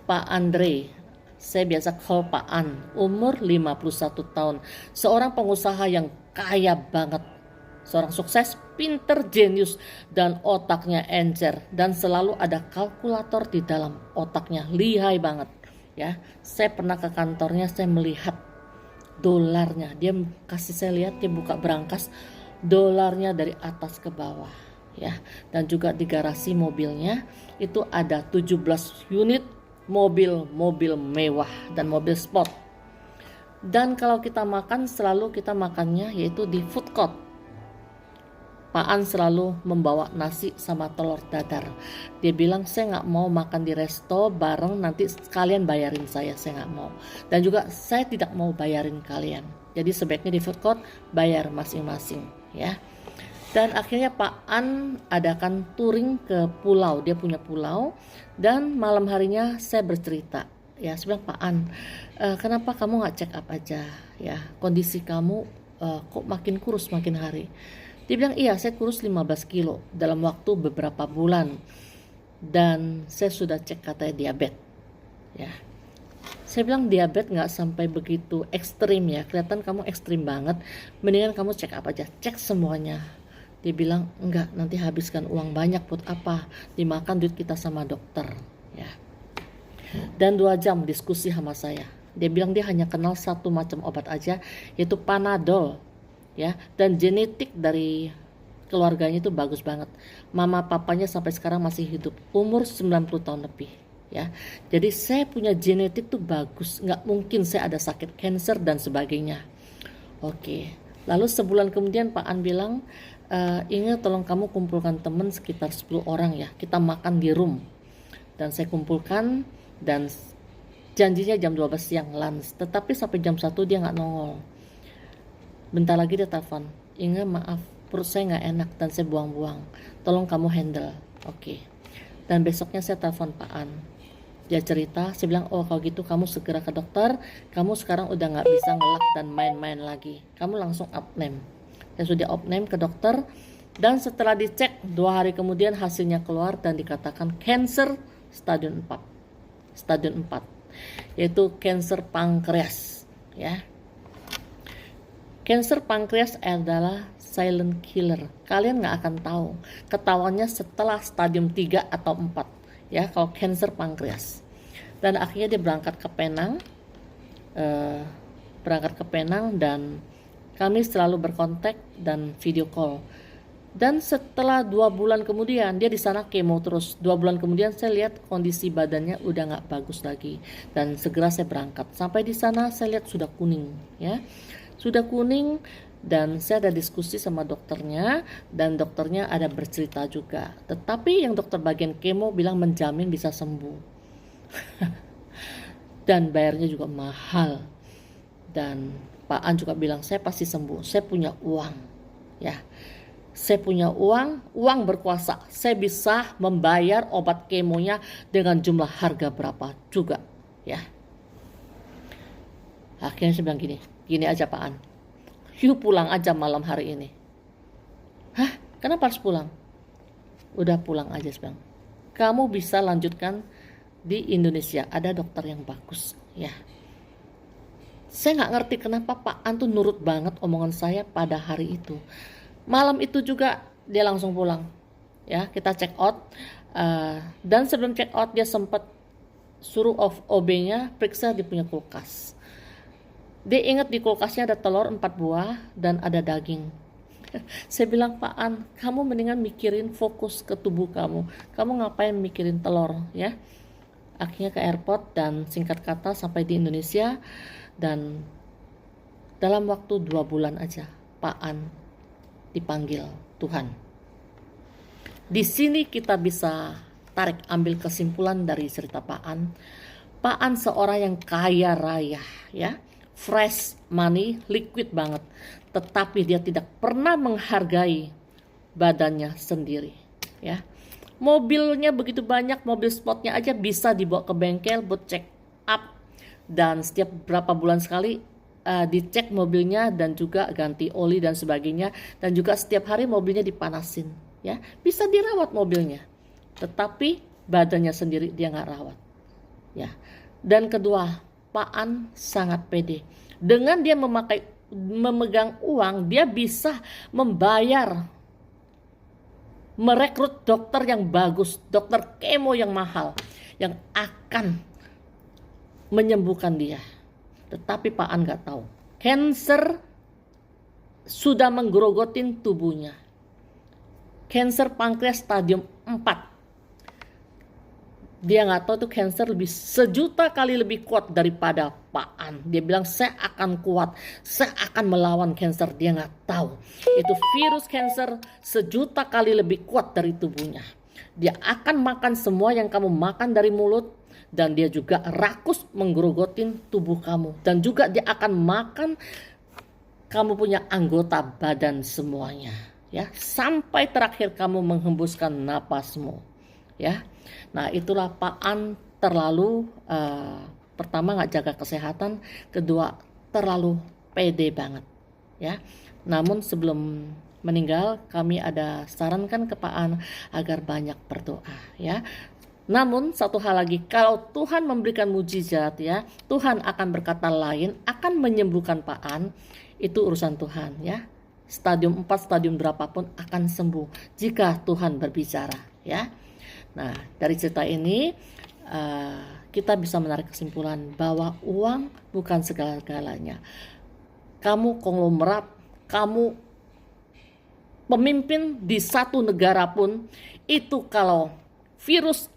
Pak Andre. Saya biasa call Pak An, umur 51 tahun. Seorang pengusaha yang kaya banget. Seorang sukses, pinter, jenius, dan otaknya encer. Dan selalu ada kalkulator di dalam otaknya. Lihai banget. Ya, saya pernah ke kantornya, saya melihat dolarnya. Dia kasih saya lihat, dia buka berangkas dolarnya dari atas ke bawah. Ya, dan juga di garasi mobilnya itu ada 17 unit mobil mewah dan mobil sport. Dan kalau kita makan, selalu kita makannya yaitu di food court. Pak An selalu membawa nasi sama telur dadar. Dia bilang, saya gak mau makan di resto bareng, nanti kalian bayarin saya gak mau. Dan juga saya tidak mau bayarin kalian. Jadi sebaiknya di food court bayar masing-masing, ya. Dan akhirnya Pak An adakan touring ke pulau. Dia punya pulau. Dan malam harinya saya bercerita. Ya, saya bilang, Pak An, kenapa kamu gak check up aja? Ya, kondisi kamu kok makin kurus makin hari. Dia bilang, iya, saya kurus 15 kilo dalam waktu beberapa bulan. Dan saya sudah cek katanya diabetes. Ya. Saya bilang diabetes gak sampai begitu ekstrim ya. Kelihatan kamu ekstrim banget. Mendingan kamu check up aja. Cek semuanya. Dia bilang, enggak, nanti habiskan uang banyak buat apa? Dimakan duit kita sama dokter. Ya. Dan 2 jam diskusi sama saya. Dia bilang dia hanya kenal satu macam obat aja, yaitu Panadol. Ya, dan genetik dari keluarganya itu bagus banget. Mama papanya sampai sekarang masih hidup, umur 90 tahun lebih. Ya, jadi saya punya genetik tuh bagus. Nggak mungkin saya ada sakit kanker dan sebagainya. Oke. Lalu sebulan kemudian Pak An bilang, ingat tolong kamu kumpulkan teman sekitar 10 orang ya. Kita makan di room. Dan saya kumpulkan dan janjinya jam 12 siang lunch. Tetapi sampai jam 1 dia nggak nongol. Bentar lagi dia telepon, Inge maaf perut saya nggak enak dan saya buang-buang, tolong kamu handle. Oke. Dan besoknya saya telepon Pak An, dia cerita, saya bilang, oh kalau gitu kamu segera ke dokter, kamu sekarang udah nggak bisa ngelak dan main-main lagi, kamu langsung apnem. Saya sudah apnem ke dokter, dan setelah dicek 2 hari kemudian hasilnya keluar dan dikatakan kanker stadium 4, yaitu kanker pankreas. Ya, kanker pankreas adalah silent killer. Kalian nggak akan tahu. Ketahuannya setelah stadium 3 atau 4. Ya, kalau kanker pankreas. Dan akhirnya dia berangkat ke Penang. Dan kami selalu berkontak dan video call. Dan setelah 2 bulan kemudian, dia di sana kemo terus. 2 bulan kemudian saya lihat kondisi badannya udah nggak bagus lagi. Dan segera saya berangkat. Sampai di sana saya lihat sudah kuning. Ya. Sudah kuning dan saya ada diskusi sama dokternya dan dokternya ada bercerita juga. Tetapi yang dokter bagian kemo bilang menjamin bisa sembuh. Dan bayarnya juga mahal. Dan Pak An juga bilang saya pasti sembuh. Saya punya uang. Ya. Saya punya uang berkuasa. Saya bisa membayar obat kemonya dengan jumlah harga berapa juga, ya. Akhirnya saya bilang gini aja Pak An, yuk pulang aja malam hari ini. Hah? Kenapa harus pulang? Udah pulang aja sekarang. Kamu bisa lanjutkan di Indonesia, ada dokter yang bagus. Ya. Saya nggak ngerti kenapa Pak An tuh nurut banget omongan saya pada hari itu. Malam itu juga dia langsung pulang. Ya, kita check out. Dan sebelum check out dia sempat suruh OB-nya periksa dia punya kulkas. Dia ingat di kulkasnya ada telur 4 buah dan ada daging. Saya bilang, Pak An, kamu mendingan mikirin fokus ke tubuh kamu. Kamu ngapain mikirin telur, ya? Akhirnya ke airport dan singkat kata sampai di Indonesia. Dan dalam waktu 2 bulan aja Pak An dipanggil Tuhan. Di sini kita bisa ambil kesimpulan dari cerita Pak An. Pak An seorang yang kaya raya, ya. Fresh money, liquid banget. Tetapi dia tidak pernah menghargai badannya sendiri, ya. Mobilnya begitu banyak, mobil sportnya aja bisa dibawa ke bengkel buat check up. Dan setiap berapa bulan sekali dicek mobilnya dan juga ganti oli dan sebagainya. Dan juga setiap hari mobilnya dipanasin, ya. Bisa dirawat mobilnya. Tetapi badannya sendiri dia nggak rawat. Ya. Dan kedua, Pak An sangat pede. Dengan dia memegang uang, dia bisa membayar, merekrut dokter yang bagus, dokter kemo yang mahal, yang akan menyembuhkan dia. Tetapi Pak An gak tahu, cancer sudah menggerogotin tubuhnya. Cancer pankreas stadium 4. Dia nggak tahu tuh cancer lebih 1.000.000 kali lebih kuat daripada Pak An. Dia bilang saya akan kuat, saya akan melawan cancer. Dia nggak tahu itu virus cancer 1.000.000 kali lebih kuat dari tubuhnya. Dia akan makan semua yang kamu makan dari mulut, dan dia juga rakus menggerogotin tubuh kamu, dan juga dia akan makan kamu punya anggota badan semuanya, ya, sampai terakhir kamu menghembuskan napasmu, ya. Nah, itulah Pak An terlalu pertama nggak jaga kesehatan, kedua terlalu pede banget, ya. Namun sebelum meninggal kami ada sarankan ke Pak An agar banyak berdoa, ya. Namun satu hal lagi, kalau Tuhan memberikan mujizat, ya, Tuhan akan berkata lain, akan menyembuhkan Pak An, itu urusan Tuhan, ya. Stadium 4, stadium berapapun akan sembuh jika Tuhan berbicara, ya. Nah, dari cerita ini kita bisa menarik kesimpulan bahwa uang bukan segala-galanya. Kamu konglomerat, kamu pemimpin di satu negara pun, itu kalau virus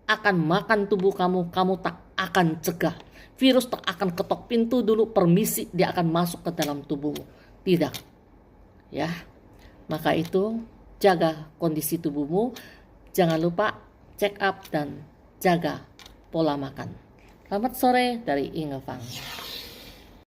akan makan tubuh kamu, kamu tak akan cegah. Virus tak akan ketok pintu dulu, permisi, dia akan masuk ke dalam tubuhmu. Tidak. Ya. Maka itu jaga kondisi tubuhmu. Jangan lupa check up dan jaga pola makan. Selamat sore dari Ingefang.